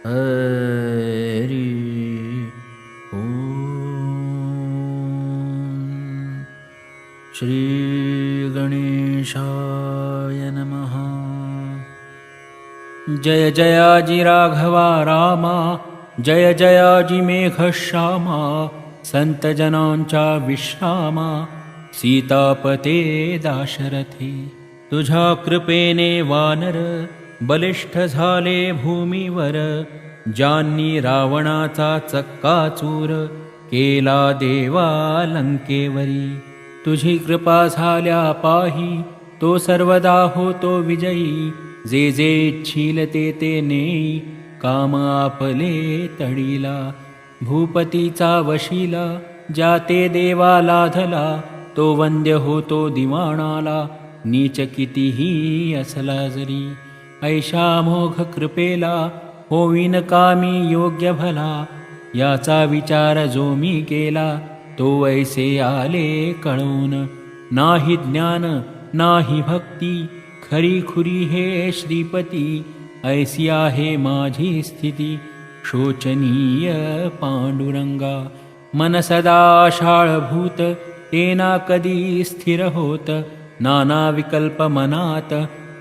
हरि ॐ श्रीगणेशाय नमः। जय जयाजि राघवा रामा, जय जयाजि मेघश्यामा, संतजनांचा विश्रामा, सीतापते दाशरथे। तुझ्या कृपेने वानर बलिष्ठ झाले भूमीवर, ज्यांनी रावणाचा चक्काचूर केला देवा लंकेवरी। तुझी कृपा झाल्या पाही तो सर्वदा होतो विजयी, जे जे इच्छील ते नेई काम आपले तडीला। भूपतीचा वशिला ज्या ते देवा लाधला, तो वंद्य होतो दिवाणाला, नीच कितीही असला जरी। ऐशा मोघ कृपेला होईन कामी योग्य भला, याचा विचार जो मी केला तो ऐसे आले कळून। नाही ज्ञान नाही भक्ती खरी खुरी हे श्रीपती, ऐसी आहे माझी स्थिती शोचनीय पांडुरंगा। मन सदा शाळभूत तेना कधी स्थिर होत, नाना विकल्प मनात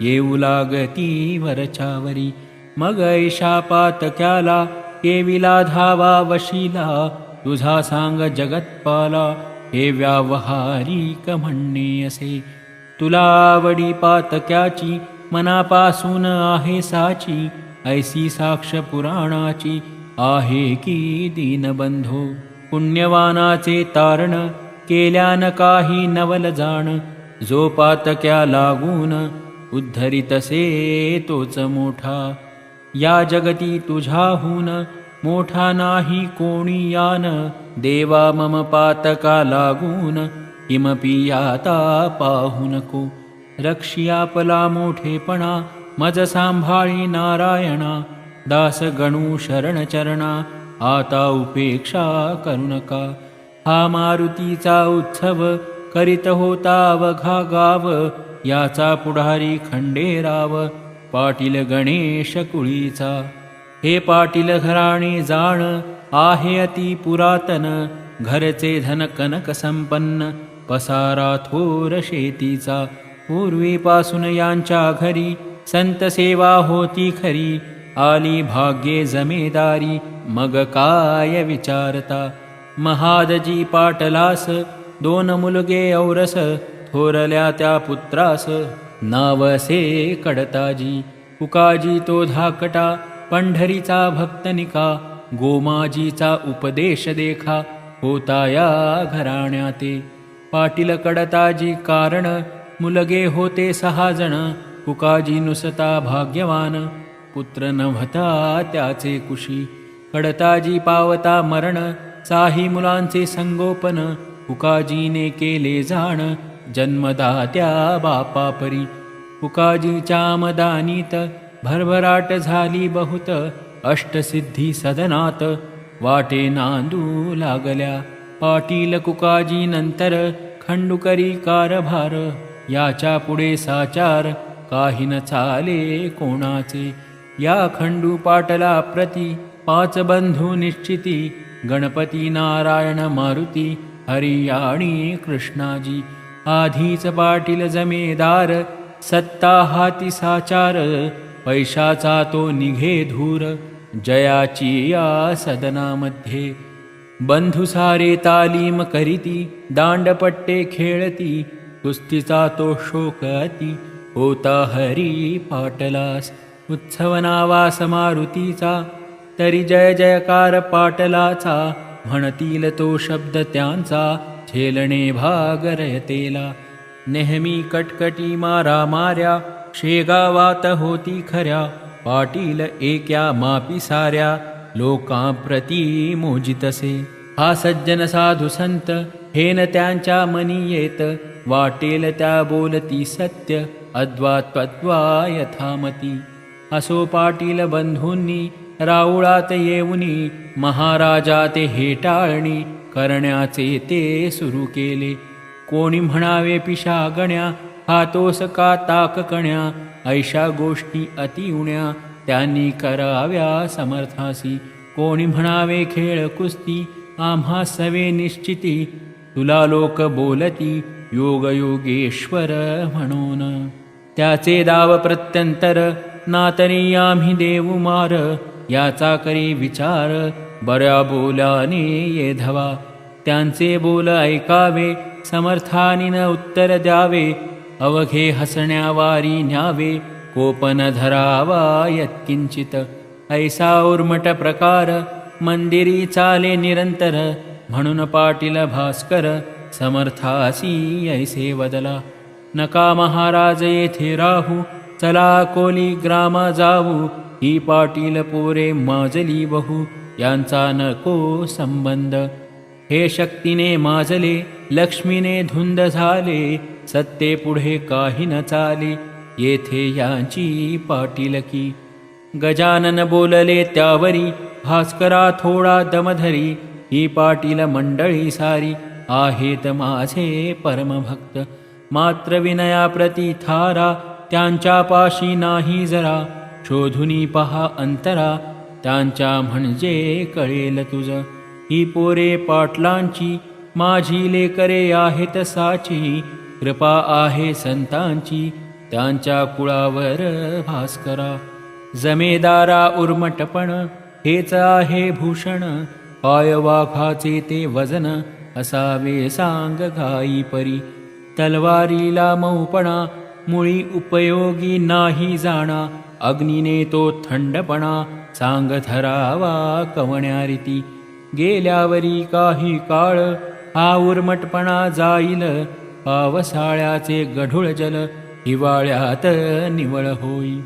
येऊ लागती वरच्यावरी। मग ऐशा पातक्याला केविला धावा वशिला, तुझा सांग जगत्पाला हे व्यावहारिक म्हणणे असे। तुला आवडी पातक्याची मनापासून आहे साची, ऐसी साक्ष पुराणाची आहे की दीनबंधो। पुण्यवानाचे तारण केल्यान काही नवल जाण, जो पातक्या लागून उद्धरितसे तोच मोठा। या जगती तुझ्याहून मोठा नाही कोणी यान, देवा मम पातका लागून किमपि याता पाहू नको। रक्षी आपला मोठेपणा मज सांभाळी नारायणा, दास गणू शरण चरणा आता उपेक्षा करू नका। हा मारुतीचा उत्सव करीत होता अवघा गाव, याचा पुढारी खंडेराव पाटील गणेश कुळीचा। हे पाटील घराणे जाण आहे अति पुरातन, घरचे धन कनक संपन्न पसारा थोर शेतीचा। पूर्वीपासून यांच्या घरी संत सेवा होती खरी, आली भाग्ये जमेदारी मग काय विचारता। महादजी पाटलास दोन मुलगे औरस, थोरल्या त्या पुत्रास नावसे कडताजी। उकाजी तो धाकटा पंढरीचा भक्तनिका, गोमाजीचा उपदेश देखा होता या घराण्याते। पाटील कडताजी कारण मुलगे होते 6 जण, उकाजी नुसता भाग्यवान पुत्र नव्हता त्याचे कुशी। कडताजी पावता मरण चाही मुलांचे संगोपन, उकाजीने केले जाण जन्मदात्या बापापरी। उकाजीच्या मदानीत भरभराट झाली बहुत, अष्टसिद्धी सदनात वाटे नांदू लागल्या। पाटील कुकाजी नंतर खंडूकरी कारभार, याच्या पुढे साचार काही न चाले कोणाचे। या खंडू पाटला प्रती 5 बंधू निश्चिती, गणपती नारायण मारुती हरी आणि कृष्णाजी। आधीच पाटील जमेदार सत्ता हाती साचार, पैशाचा तो निघे धूर जयाची या सदनामध्ये। बंधू सारे तालीम करीती दांडपट्टे खेळती, कुस्तीचा तो शोक अति होता हरी पाटलास। उत्सव नावास मारुतीचा तरी जय जयकार पाटलाचा, म्हणतील तो शब्द त्यांचा झेलणे भाग रयतेला। नेहमी कटकटी मारा मार्या शेगावात होती खऱ्या, पाटील एक्या मापी साऱ्या लोकांप्रती मोजितसे। हा सज्जन साधू संत हेन त्यांच्या मनी येत, वाटेल त्या बोलती सत्य अद्वा तद्वा यथामती। असो पाटील बंधूंनी राऊळात येऊनी, महाराजा ते हेटाळणी करण्याचे ते सुरू केले। कोणी म्हणावे पिशागण्या, हातोस का ताक कण्या, ऐशा गोष्टी अति उण्या त्यांनी कराव्या समर्थासी. कोणी म्हणावे खेळ कुस्ती आम्हा सवे निश्चिती. तुला लोक बोलती योग योगेश्वर म्हणून. त्याचे दाव प्रत्यंतर ना तरी आम्ही देऊ मार. याचा करी विचार बऱ्या बोलाने ये धवा. त्यांचे बोल ऐकावे समर्थानी न उत्तर द्यावे. अवघे हसण्यावारी न्यावे कोपन धरावा यत्किंचित. ऐसा उर्मट प्रकार मंदिरी चाले निरंतर. म्हणून पाटील भास्कर समर्थासी ऐसे वदला. नका महाराज येथे राहू चला कोली ग्रामा जाऊ. ही पाटील पोरे माजली बहु यांचा नको संबंध. हे शक्तीने माजले लक्ष्मीने धुंद झाले. सत्ते पुढे काही न चाले येथे यांची पाटीलकी. गजानन बोलले त्यावरी भास्करा थोडा दमधरी. ही पाटील मंडळी सारी आहेत माझे परमभक्त. मात्र विनया प्रति थारा त्यांच्या पाशी नाही जरा. शोधुनी पहा अंतरा त्यांच्या म्हणजे कळेल तुझ. ही पोरे पाटलांची माझी लेकरे आहेत साची. कृपा आहे संतांची त्यांच्या कुळावर भास्करा. जमेदारा उर्मटपण हेच आहे भूषण. पाय वाघाचे ते वजन असावे सांग घाई परी. तलवारीला मऊपणा मुळी उपयोगी नाही जाणा. अग्नीने तो थंडपणा सांग धरावा कवण्यारीती. गेल्यावरी काही काळ हा उर्मटपणा जाईल. पावसाळ्याचे गढूळ जल हिवाळ्यात निवळ होई.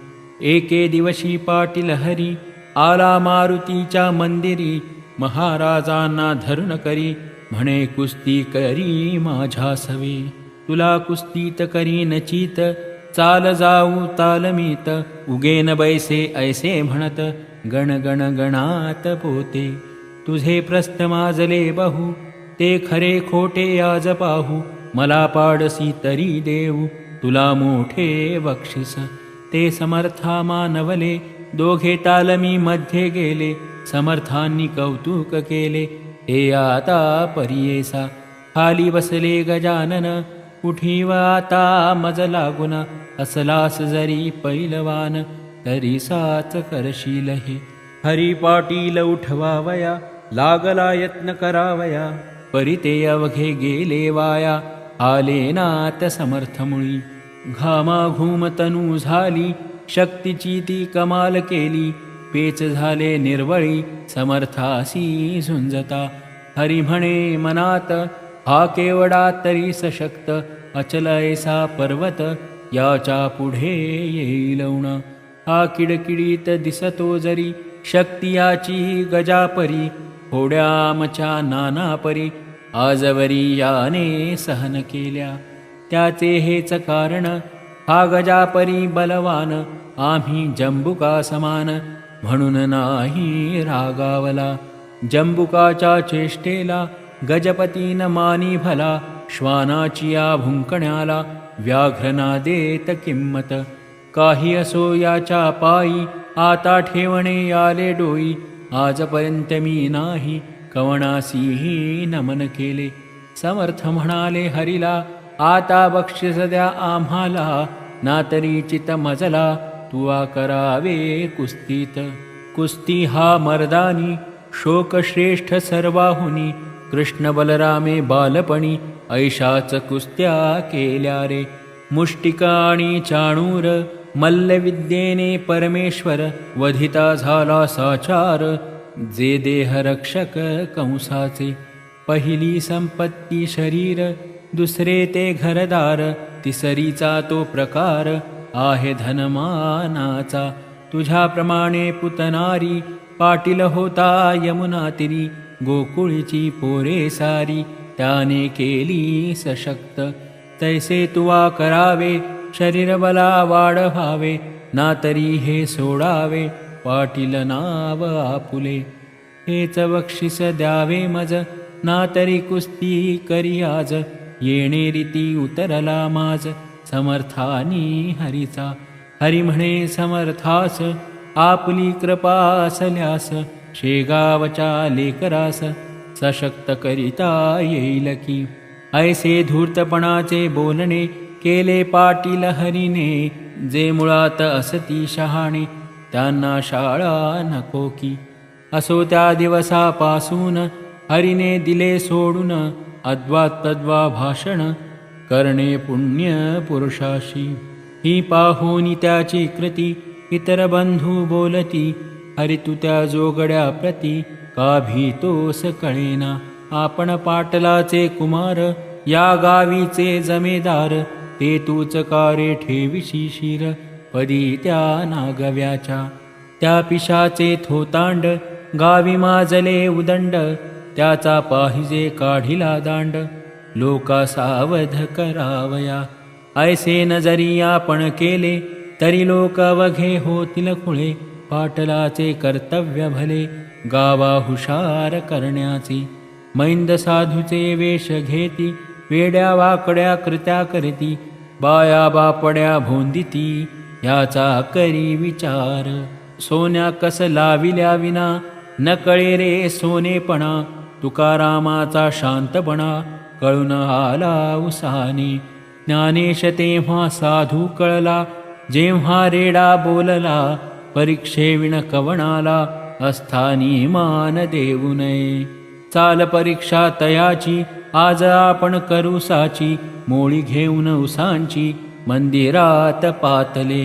एके दिवशी पाटील हरी आला मारुतीच्या मंदिरी. महाराजांना धरून करी म्हणे कुस्ती करी माझ्या सवे. तुला कुस्तीत करी नचित चाल जाऊ तालमीत. उगेन बैसे ऐसे म्हणत गण गण गणात पोते. तुझे प्रस्थ माजले बहु ते खरे खोटे आज पाहू. मला पाडसी तरी देऊ तुला मोठे बक्षीस. ते समर्था मानवले दोघे तालमी मध्ये गेले. समर्थांनी कौतुक केले हे आता परियेसा. खाली बसले गजानन उठीव आता मज लागुन. असलास जरी पैलवान तरी साच करशील हे. हरी पाटील उठवावया लागला यत्न करावया. परिते अवघे गेले वाया आले नात समर्थमुळी. घामाघूम तनू झाली शक्तीची ती कमाल केली. पेच झाले निर्वळी समर्थासी झुंजता. हरी म्हणे मनात हा केवडा तरी सशक्त. अचल ऐसा पर्वत याच्या पुढे येईल उण. हा किडकिडीत दिसतो जरी शक्ती याची गजापरी. होड्यामच्या नाना परी आजवरी याने सहन केल्या. त्याचे हेच कारण हा गजापरी बलवान. आम्ही जंबुका समान म्हणून नाही रागावला. जंबुकाच्या चेष्टेला गजपतीन मानी भला. श्वानाची या भुंकण्याला व्याघ्रना देत किंमत. काही असो याच्या पायी आता ठेवणे आले डोई. आजपर्यंत मी नाही कवणासीही नमन केले. समर्थ म्हणाले हरीला आता बक्षीस द्या आम्हाला. ना तरी चित मजला तुवा करावे कुस्तीत. कुस्ती हा मर्दानी शोकश्रेष्ठ सर्वाहुनी. कृष्ण बलरामे बालपणी ऐशाच कुस्त्या केल्या रे. मुष्टिका आणि चाणूर मल्लविद्येने परमेश्वर. वधिता झाला साचार जे देहरक्षक कंसाचे. पहिली संपत्ती शरीर दुसरे ते घरदार. तिसरीचा तो प्रकार आहे धनमानाचा. तुझ्याप्रमाणे पुतनारी पाटील होता यमुना तीरी. गोकुळची पोरे सारी त्याने केली सशक्त. तैसे तुवा करावे शरीर बला वाढवावे. ना तरी हे सोडावे पाटील नाव आपुले. हेच बक्षीस द्यावे मज ना तरी कुस्ती करी आज. येणे रीती उतरला माज समर्थानी हरीचा. हरी म्हणे समर्थास आपली कृपा असल्यास शेगावच्या लेकरास सशक्त करिता येईल की. ऐसे धूर्तपणाचे बोलणे केले पाटील हरीने, जे मुळात असती शहाणे त्यांना शाळा नको की. असो त्या दिवसापासून हरीने दिले सोडून अद्वा भाषण करणे पुण्य पुरुषाशी. ही पाहून त्याची कृती इतर बंधू बोलती, हरी तू त्या जोगड्या प्रती का भीतोस कळेना. आपण पाटलाचे कुमार या गावीचे जमेदार, ते तूच कारे ठेविशी शिर पदी त्या नागव्याच्या. त्या पिशाचे थोतांड गावी माजले उदंड, त्याचा पाहिजे काढिला दांड लोका सावध करावया. ऐसे न जरी आपण केले तरी लोक अवघे होतील खुळे, पाटलाचे कर्तव्य भले गावा हुशार करण्याचे. मैंद साधूचे वेश घेती, वेड्या वाकड्या कृत्या करती, बाया बापड्या भोंदिती याचा करी विचार. सोन्या कस लाविल्या विना न कळे रे सोनेपणा, तुकारामाचा शांतपणा कळून आला उसाने. ज्ञानेश तेव्हा साधू कळला, जेव्हा रेडा बोलला, परीक्षेविण कवणाला अस्थानी मान देऊ नये. चाल परीक्षा तयाची आज आपण करू साची, मोळी घेऊन उसांची मंदिरात पातले.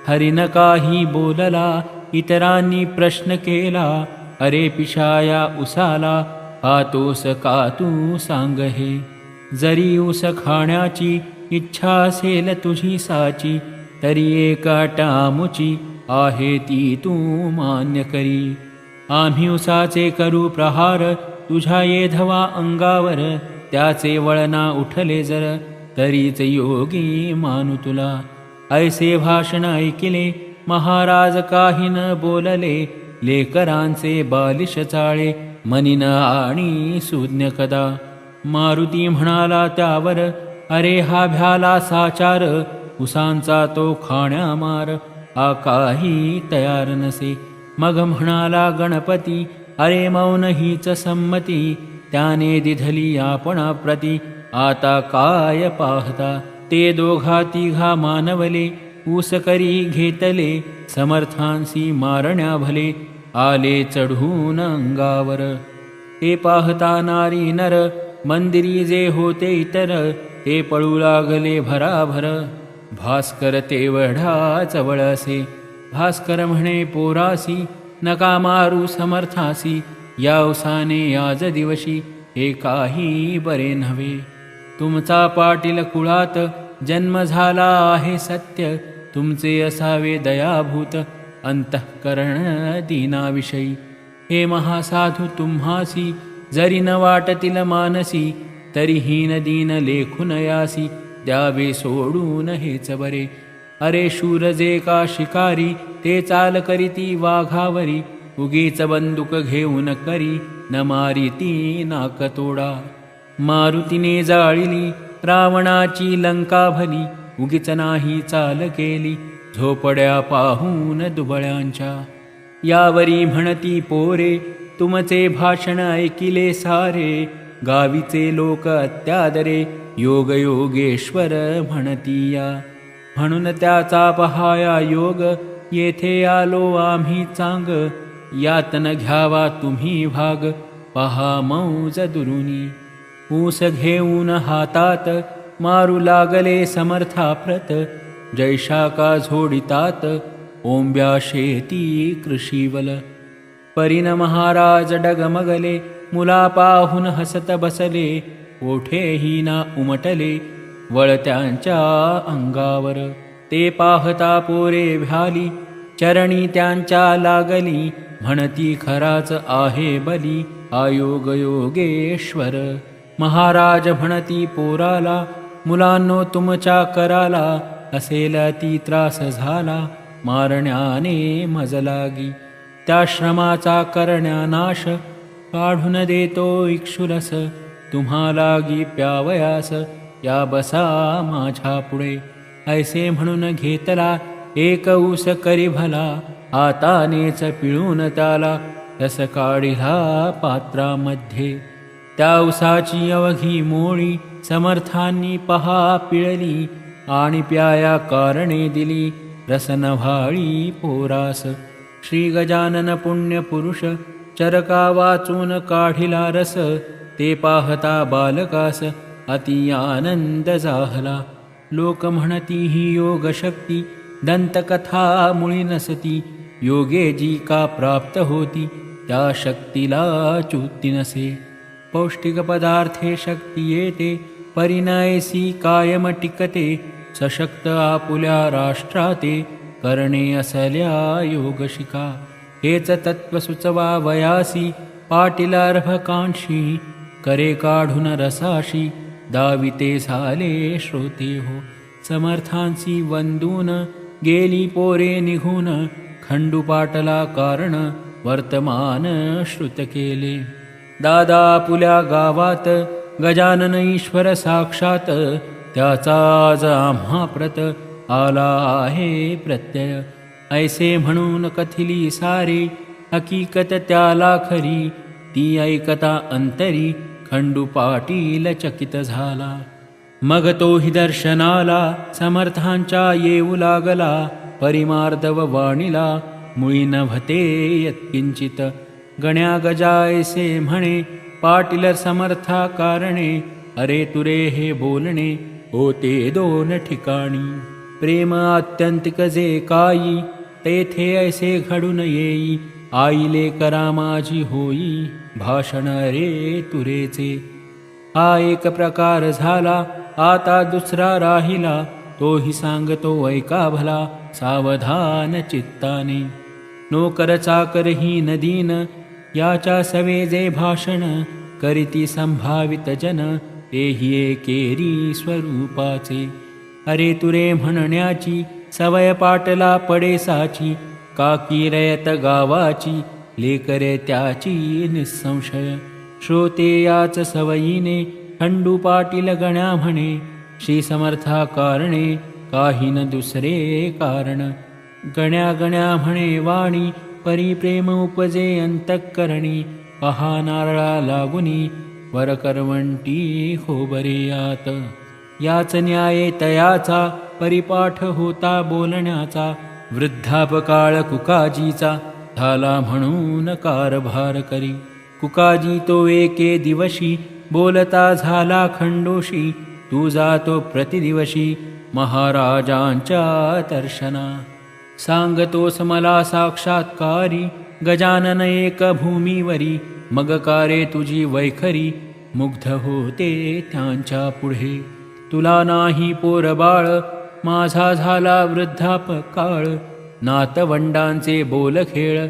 हरिन काही बोलला, इतरांनी प्रश्न केला, अरे पिशाया उसाला खातोस का तू सांग हे. जरी ऊस खाण्याची इच्छा असेल तुझी साची, तरी एका टामुची आहे ती तू मान्य करी. आम्ही उसाचे करू प्रहार तुझ्या येधवा अंगावर, त्याचे वळना उठले जर तरीच योगी मानू तुला. ऐसे भाषण ऐकिले महाराज काही न बोलले, लेकरांचे बालिश चाळे मनिन आणि सुज्ञ कदा. मारुती म्हणाला त्यावर, अरे हा भ्याला साचार, उसांचा तो खाण्यामार हा काही तयार नसे. मग म्हणाला गणपती, अरे मौन हीच संमती, त्याने दिधली आपणा प्रती आता काय पाहता. ते दोघा तिघा मानवले ऊस करी घेतले, समर्थांसी मारण्या भले आले चढून अंगावर. ते पाहता नारी नर मंदिरी जे होते इतर, ते पळू लागले भराभर. भास्कर तेवढा जवळ असे, भास्कर म्हणे पोरासी, नका मारू समर्थासी, या उसाने आज दिवशी हे काही बरे नव्हे. तुमचा पाटील कुळात जन्म झाला आहे सत्य, तुमचे असावे दयाभूत अंतःकरण दीनाविषयी. हे महासाधू तुम्हासी जरी न वाटतील मानसी, तरी हीन दीन लेखून यासी द्यावे सोडून हेच बरे. अरे शूर जे का शिकारी, ते चाल करीती वाघावरी, उगीच बंदूक घेऊन करी न मारिती नाकतोडा. मारुतीने जाळिली रावणाची लंका भली, उगीच नाही चाल केली झोपड्या पाहून दुबळ्यांच्या. यावरी म्हणती पोरे, तुमचे भाषण ऐकिले सारे, गावीचे लोक अत्यादरे योग योगेश्वर म्हणती या. म्हणून त्याचा पहाया योग, येथे आलो आम्ही चांग, यातन घ्यावा तुम्ही भाग पहा मौज दुरुनी. ऊस घेऊन हातात मारू लागले समर्थाप्रत, जैशाका झोडितात ओंब्या शेती कृषीवल. परिन महाराज डगमगले, मुला पाहून हसत बसले, ओठेही ना उमटले वळत्यांच्या अंगावर. ते पाहता पोरे भ्याली, चरणी त्यांच्या लागली, म्हणती खराच आहे बली आयोग योगेश्वर. महाराज म्हणती पोराला, मुलांनो तुमच्या कराला असेल ती त्रास झाला, मारण्याने मज लागी. त्या श्रमाचा करण्या नाश काढून देतो इक्षुरस, तुम्हालागी प्यावयास या बसा माझ्या पुढे. ऐसे म्हणून घेतला एक ऊस करी भला, हातानेच पिळून त्याला रस काढिला पात्रामध्ये. त्या उसाची अवघी मोळी समर्थांनी पहा पिळली, आणि प्याया कारणे दिली रस नव्हाळी पोरास. श्री गजानन पुण्य पुरुष चरका वाचून काढिला रस, ते पाहता बालकास अति आनंद झाला. लोक म्हणती ही योग शक्ती दंतकथा मुळी नसती. योगे जी का प्राप्त होती त्या शक्तीला च्युती नसे. पौष्टिक पदार्थे शक्ती येते परिणयसी कायम टिकते. सशक्त आपुल्या राष्ट्राते करणे असल्या योग शिका. हेच तत्व सुचवा वयासी पाटीलार्भकांशी. करे काढून रसाशी दाविते झाले श्रोते हो. समर्थांसी वंदून गेली पोरे निघून. खंडूपाटला कारण वर्तमान श्रुत केले. दादा आपुल्या गावात गजानन ईश्वर साक्षात. त्याचा आज आम्हा प्रत आला आहे प्रत्यय. ऐसे म्हणून कथिली सारे हकीकत त्याला खरी. ती ऐकता अंतरी खंडू पाटील चकित झाला. मग तोही दर्शनाला समर्थांच्या येऊ लागला. परिमार्दव वाणीला मुळी नभते यत्किंचित. गण्या गजायसे म्हणे पाटील समर्था कारणे. अरे तुरे हे बोलणे होते दोन ठिकाणी. प्रेम आत्यंतिक जे काही तेथे ऐसे घडून येई. आईले करा माझी होई भाषण रे तुरेचे. हा एक प्रकार झाला, आता दुसरा राहिला. तोही सांगतो ऐका भला सावधान चित्ताने. नोकर चाकर ही नदीन याच्या सवेजे भाषण. करीती संभावित जन तेही एकेरी स्वरूपाचे. अरे तुरे म्हणण्याची सवय पाटला पडे साची. काकी रयत गावाची लेकरे त्याची निसंशय. श्रोते याच सवयीने खंडू पाटील गण्या म्हणे. श्री समर्था कारणे काही न दुसरे कारण. गण्या गण्या म्हणे वाणी परिप्रेम उपजे अंतःकरणी. पहा नारळा लागुनी वरकरवंटी खोबरे यात. याच न्याय तयाचा परिपाठ होता बोलण्याचा. वृद्धापकाळ कुकाजीचा झाला म्हणून कारभार करी. कुकाजी तो एके दिवशी बोलता झाला खंडोशी. तू जातो प्रतिदिवशी महाराजांच्या दर्शना. सांगतोस मला साक्षात्कारी गजानन एक भूमीवरी. मग कारे तुझी वैखरी मुग्ध होते त्यांच्या पुढे. तुला नाही पोरबाळ माझा झाला वृद्धापकाळ. नातवंडांचे बोल खेळ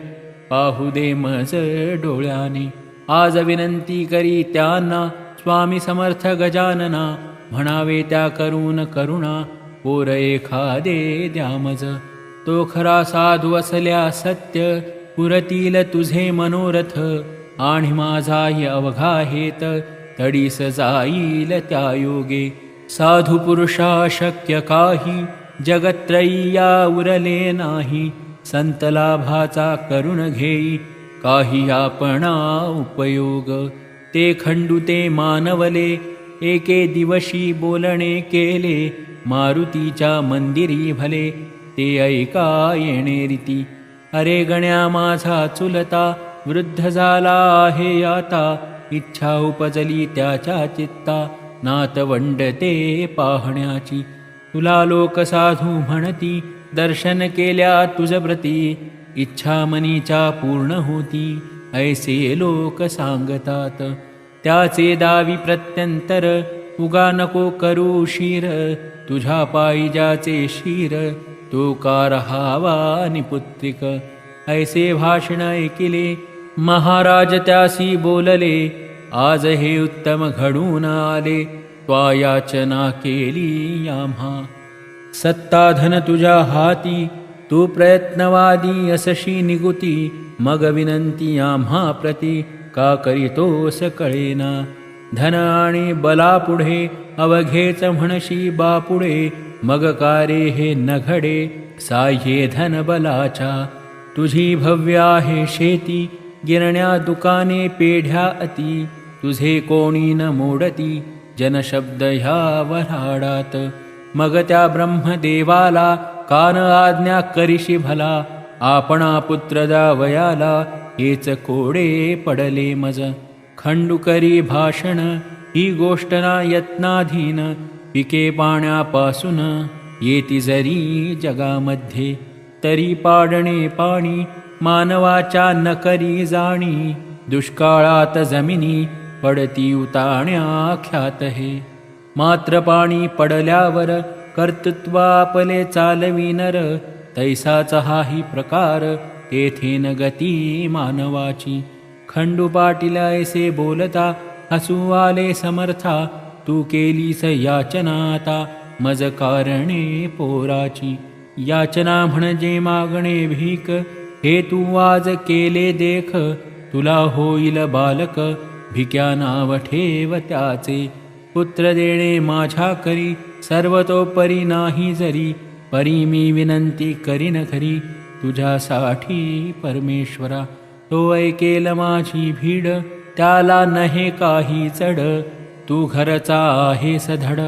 पाहू दे मज डोळ्याने. आज विनंती करी त्यांना स्वामी समर्थ गजानना. म्हणावे त्या करून करुणा पोर एखादे द्यामज. तो खरा साधू असल्या सत्य पुरतील तुझे मनोरथ. आणि माझाही अवघा हेत तडीस जाईल त्या योगे. साधू पुरुषा शक्य काही जगत्रयीया उरले नाही. संत लाभाचा करुण घेई काही आपणा उपयोग. ते खंडू ते मानवले एके दिवशी बोलणे केले. मारुतीच्या मंदिरी भले ते ऐका येणे रीती. अरे गण्या माझा चुलता वृद्ध झाला आहे आता. इच्छा उपजली त्याच्या चित्ता नातवंड ते पाहण्याची. तुला लोक साधू म्हणती दर्शन केल्या तुझ प्रती. इच्छा मनीच्या पूर्ण होती ऐसे लोक सांगतात. त्याचे दावी प्रत्यंतर उगा नको करू शीर. तुझ्या पायी ज्याचे शीर तो का रहावा निपुत्रिक. ऐसे भाषण ऐकिले महाराज त्यासी बोलले. आज हे उत्तम घडून आले त्वा याचना केली आम्हा. सत्ताधन तुझ्या हाती तू प्रयत्नवादी असशी निगुती. मग विनंती आम्हा प्रती का करीतोस कळेना. धन आणि बलापुढे अवघेच म्हणशी बापुढे. मग कारे हे न घडे साह्ये धन बलाच्या. तुझी भव्य आहे शेती, गिरण्या दुकाने पेढ्या अति, तुझे कोणी न मोडती जनशब्द ह्या वऱ्हाडात. मग त्या ब्रह्मदेवाला कान आज्ञा करिशी भला, आपणा पुत्र जावयाला हेच कोडे पडले मज. खंडू करी भाषण ही गोष्ट ना यत्नाधीन, पिके पाण्यापासून येती जरी जगामध्ये, तरी पाडणे पाणी मानवाच्या न करी जाणी. दुष्काळात जमिनी पडती उताण्या ख्यात हे, मात्र पाणी पडल्यावर कर्तृत्व आपले चालवी नर. तैसाच हाही प्रकार तेथेन गती मानवाची. खंडू पाटील ऐसे बोलता हसू आले समर्था, तू केलीस याचना आता मज कारणे पोराची. याचना म्हणजे मागणे भीक, हे तू आज केले देख. तुला होईल बालक भिक्या नाव ठेव त्याचे. पुत्र देणे माझ्या करी सर्वतोपरी नाही जरी, परी मी विनंती करीन खरी तुझ्यासाठी परमेश्वरा. तो ऐकेल माझी भीड त्याला नहे काही चढ, तू घरचा आहेस धड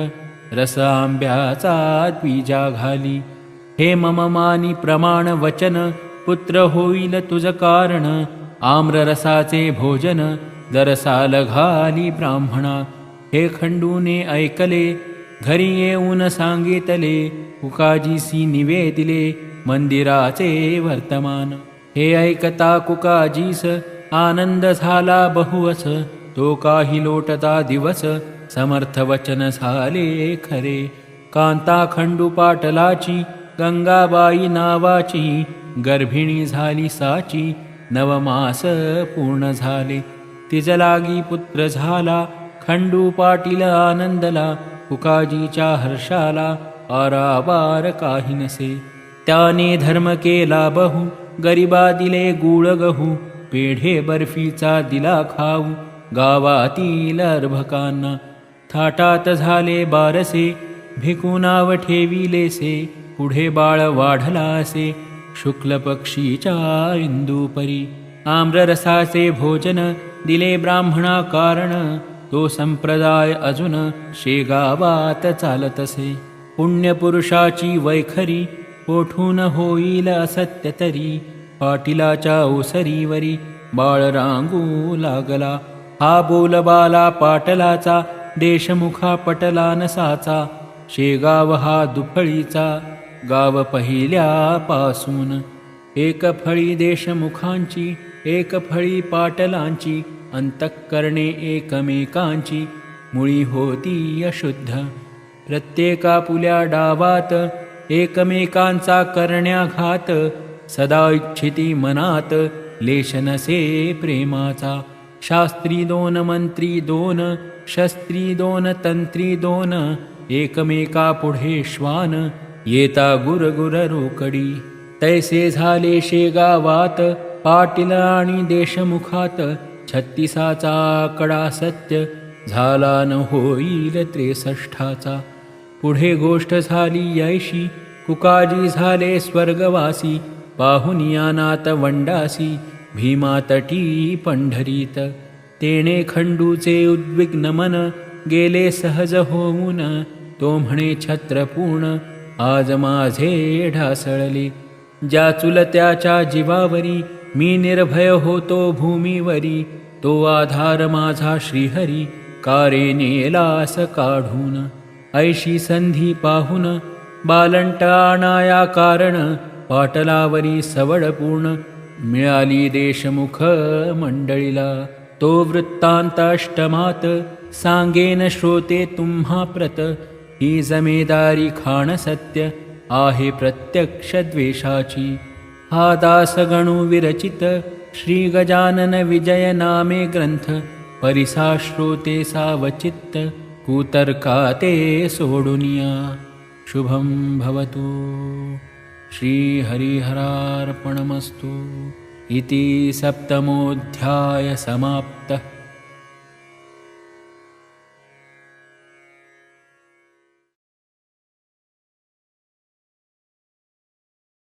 रस आंब्याचा द्विजा घाली. हे मम मानी प्रमाण वचन, पुत्र होईल तुझ कारण. आम्ररसाचे भोजन दरसाल घाली ब्राह्मणा. हे खंडूने ऐकले घरी येऊन सांगितले, कुकाजीसी निवेदिले मंदिराचे वर्तमान. हे ऐकता कुकाजीस आनंद झाला बहुवस, तो काही लोटता दिवस समर्थ वचन झाले खरे. कांता खंडू पाटलाची गंगाबाई नावाची, गर्भिणी झाली साची 9 मास पूर्ण झाले. तिज लागी पुत्र झाला खंडू पाटील आनंदला. कुकाजीच्या हर्षाला आरावार काही नसे. त्याने धर्म केला बहु गरिबा दिले गुळ गहू. पेढे बर्फीचा दिला खाऊ गावातील अर्भकांना. थाटात झाले बारसे भिकू नाव ठेविलेसे. पुढे बाळ वाढलासे शुक्ल पक्षीच्या इंदूपरी. आम्ररसाचे भोजन दिले ब्राह्मणा कारण. तो संप्रदाय अजून शेगावात चालतसे. पुण्यपुरुषाची वैखरी कोठून होईल असत्य तरी. पाटीलाच्या ओसरीवरी बाळ रांगू लागला. हा बोलबाला पाटलाचा देशमुखा पटला नसाचा. शेगाव हा दुफळीचा गाव पहिल्यापासून. एक फळी देशमुखांची एक फळी पाटलांची. अंतःकरणे एकमेकांची मुळी होती अशुद्ध. प्रत्येका पुल्या डावात एकमेकांचा करण्याघात. सदा इच्छिती मनात लेश नसे प्रेमाचा. शास्त्री 2 मंत्री 2 शस्त्री 2 तंत्री 2. एकमेका पुढे श्वान येता गुरगुर रोकडी. तैसे झाले शेगावात पाटील आणि देशमुखात. 36चा आकडा सत्य झाला न होईल 63चा. पुढे गोष्ट झाली ऐशी कुकाजी झाले स्वर्गवासी. पाहुनियानात वंडासी भीमातटी पंढरीत. तेणे खंडूचे उद्विग्न मन गेले सहज होऊन. तो म्हणे छत्रपूर्ण आज माझे ढासळले. ज्या चुलत्याच्या जीवावरी मी निर्भय होतो भूमीवरी. तो आधार माझा श्रीहरी कारे नेलास काढून. ऐशी संधी पाहून बालंट आणाया कारण. पाटलावरी सवड पूर्ण मिळाली देशमुख मंडळीला. तो वृत्तांत अष्टमात सांगेन श्रोते तुम्हा प्रत. ही जमेदारी खाण सत्य आहे प्रत्यक्ष द्वेषाची. हा दास गणू विरचित श्री गजानन विजय नामे ग्रंथ. परिसा श्रोते सावचित्त कुतर्काते सोडुनिया. शुभं भवतु. श्रीहरिहरार्पणमस्तु. इति 7मोऽध्याय समाप्तः.